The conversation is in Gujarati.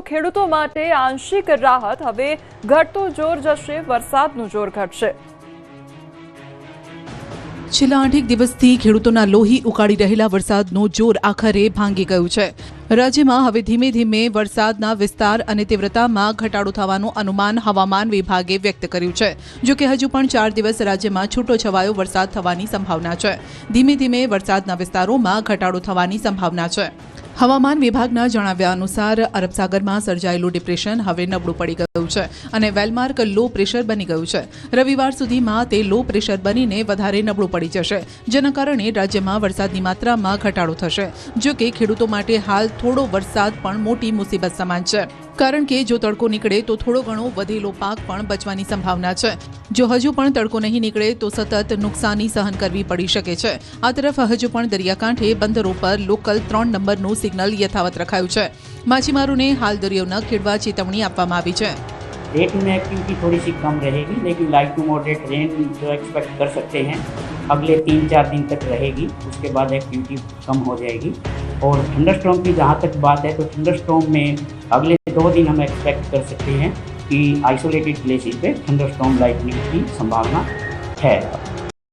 ખેડૂતો માટે આંશિક રાહત. હવે ઘટતો જોર જશે, વરસાદનું જોર ઘટશે. છેલ્લા 8 દિવસથી ખેડૂતોના લોહી ઉકાળી રહેલા વરસાદનું જોર આખરે ભાંગી ગયું છે. રાજ્યમાં હવે ધીમે ધીમે વરસાદના વિસ્તાર અને તીવ્રતામાં ઘટાડો થવાનું અનુમાન હવામાન વિભાગે વ્યક્ત કર્યું છે. જો કે હજુ પણ 4 દિવસ રાજ્યમાં છૂટોછવાયો વરસાદ થવાની સંભાવના છે. ધીમે ધીમે વરસાદના વિસ્તારોમાં ઘટાડો થવાની સંભાવના છે. હવામાન વિભાગના જણાવ્યા અનુસાર અરબસાગરમાં સર્જાયેલું ડિપ્રેશન હવે નબળું પડી ગયું છે અને વેલમાર્ક લો પ્રેશર બની ગયું છે. રવિવાર સુધીમાં તે લો પ્રેશર બનીને વધારે નબળું પડી જશે, જેના કારણે રાજ્યમાં વરસાદની માત્રામાં ઘટાડો થશે. જો કે ખેડૂતો માટે હાલ થોડો વરસાદ પણ મોટી મુસીબત સમાન છે, કારણ કે જો તડકો નીકળે તો થોડો ઘણો વધેલો પાક પણ બચવાની સંભાવના છે. જો હજુ પણ તડકો નહીં નીકળે તો સતત નુકસાની સહન કરવી પડી શકે છે. આ તરફ હજુ પણ દરિયાકાંઠે બંદરો પર લોકલ 3 નંબરનું સિગ્નલ यथावत रखायु है. माछीमारों हाल दरियो न खेड़वा चेतवनी आपवामां आवी है. रेट में एक्टिविटी थोड़ी सी कम रहेगी, लेकिन लाइट टू मॉडरेट रेन जो एक्सपेक्ट कर सकते हैं अगले 3-4 दिन तक रहेगी. उसके बाद एक्टिविटी कम हो जाएगी. और थंडरस्टॉर्म की जहाँ तक बात है तो थंडरस्टॉर्म में अगले 2 दिन हम एक्सपेक्ट कर सकते हैं कि आइसोलेटेड प्लेसेस पे थंडरस्टॉर्म लाइटनिंग की संभावना है.